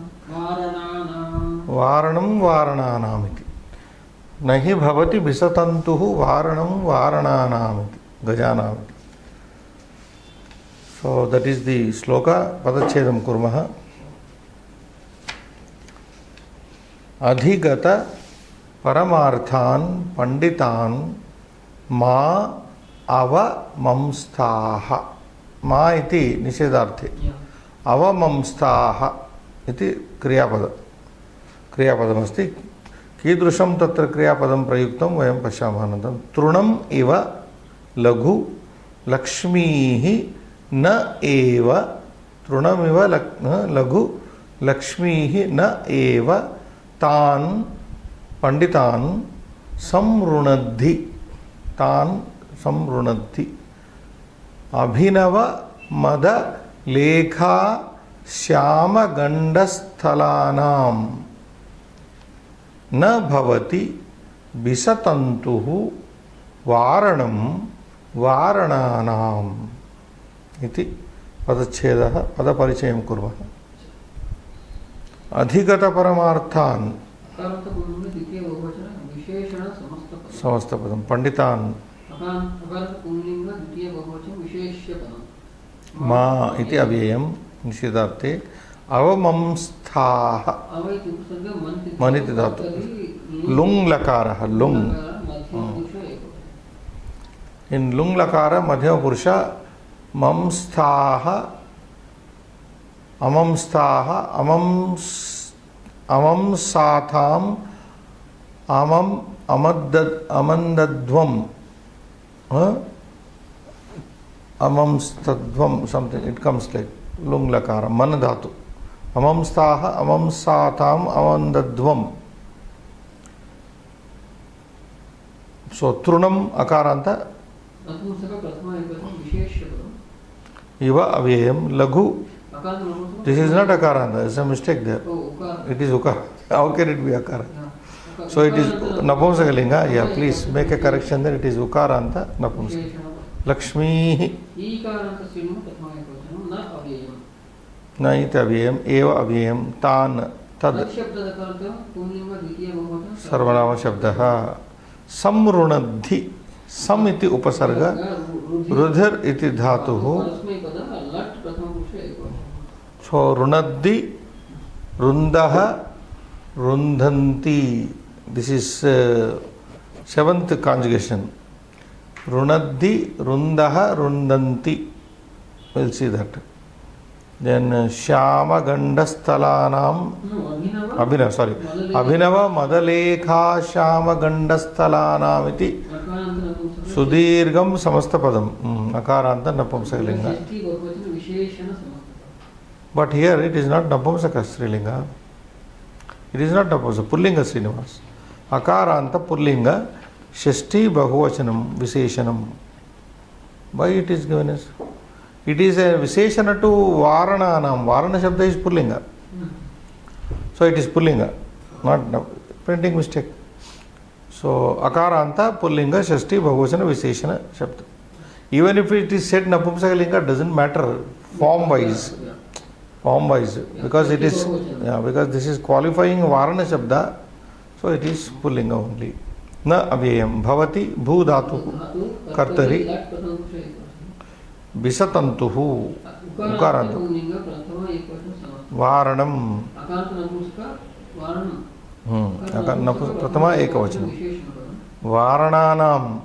A: न हि भवति विसतन्तुः वारणं वारणानाम् इति गजानाम् इति So that is the sloka. Padachedam kurmah. Adhigata paramarthan panditan ma avamamsthaha. Ma iti nishedarthe. Avamamsthaha iti kriyapada. Kriyapadam asti. कीदृशं तत्र क्रियापदं प्रयुक्तं वयं पश्यामः अनन्तरं तृणम् इव लघु लक्ष्मीः न एव तृणमिव लघु लक्ष्मीः न एव तान् पंडितान् संऋणद्धि तान् संऋणद्धि अभिनव मद लेखा श्याम गंडस्थलानां न भवति बिसतन्तुः वारणं वारणानाम् इति पदच्छेदः पदपरिचयं कुर्मः। अधिगत परमार्थान् समस्तपदं पंडितान् मा इति अव्ययं निषेधार्थे अवमंस्थाः मनिति धातु लुङ् लकारः लुङ् इन लुङ् लकार मध्यमपुरुष मंस्थाः अमंस्थाः अमंसाथाम् अमन्दध्वम् अमंस्तध्वम् something it comes like लुङ् लकार मन धातु अमंस्थाः अमंसाथाम् अमन्दध्वम् so तृणम् अकारान्त इव अव्ययं लघु this is not akaranta, there is a mistake there. It is ukara. How can it be akara? So it is napumsakalinga. Yeah, please make a correction there. It is ukaranta napumsakalinga. Lakshmi na iti avyayam eva avyayam tan tad sarvanama shabdaha samrunadhi sam iti upasarga rudhir iti dhatuhu. So runaddi rundaha rundhanti, this is seventh conjugation. Runaddi rundaha rundanti, we'll see that. Then Shyama Gandasthalanam Abhinav, sorry, Abhinava Madalekha Shyama Gandasthalanam iti Sudirgam Samastapadam Akaranta Napumsakalinga. But here it is not Napumsaka Strilinga. It is not Napumsaka Pullinga Srinivas. Akaranta Pullinga Shashti Bahuvachanam Viseshanam. Why it is given as? It is a Viseshana to Varananam. Varana Shabda is Pullinga. So it is Pullinga, not printing mistake. So Akaranta Pullinga Shashti Bahuvachana Viseshana Shabda. Even if it is said Napumsakalinga, doesn't matter form wise. Form wise, because it is, because this is qualifying Varana Shabda, so it is Pullinga only. Na avyayam bhavati bhu dhatu kartari bisatantuhu ukaranta varanam pratama ekavachanam varananam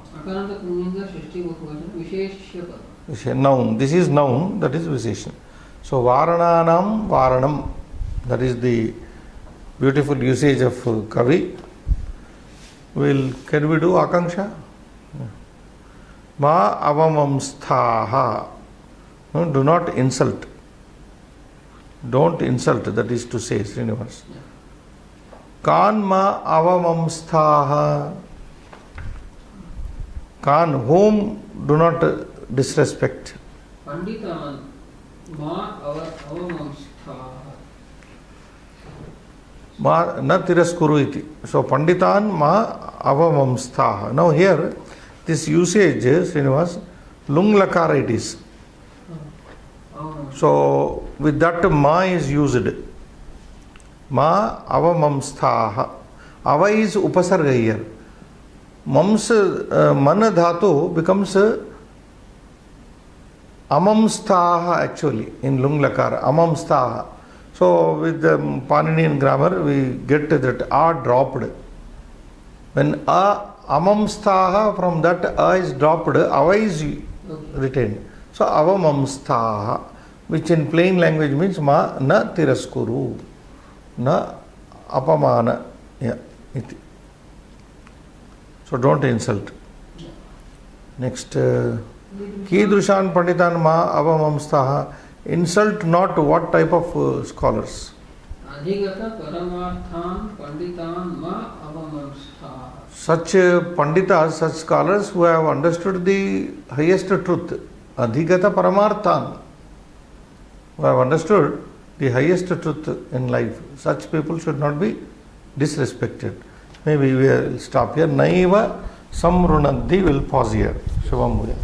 A: noun. This is noun, that is Visheshan. So Varananam Varanam, that is the beautiful usage of Kavi. Can we do Akanksha? Ma avamamsthaha. No, do not insult. Don't insult, that is to say, Srinivas. Kan ma avamamsthaha. Kan, whom do not disrespect.
B: Panditan ma avamamsthaha.
A: Ma na tiraskuru iti. So Panditan ma avamamsthaha. Now here, this usage, Srinivas, lung lakara it is. So with that ma is used. Ma avamamsthaha. Ava is upasarga here. Mams mana dhatu becomes amamsthaha actually in lung lakara. Amamsthaha. So with the Paninian grammar we get that a dropped. When a amamsthaha, from that a is dropped, ava is retained. So avamamsthaha, which in plain language means ma na tiraskuru, na apamana. Yeah, iti. So don't insult.
B: Yeah.
A: Next, Kidrushan Panditan Ma Avamamstaha. Insult not what type of scholars?
B: Adhigata Paramarthan Panditan Ma Avamamstha.
A: Such Panditas, such scholars who have understood the highest truth. Adhigata Paramarthan. Who have understood the highest truth in life. Such people should not be disrespected. Maybe we will stop here. Naiva Samrunadhi will pause here. Shubham Bhuya.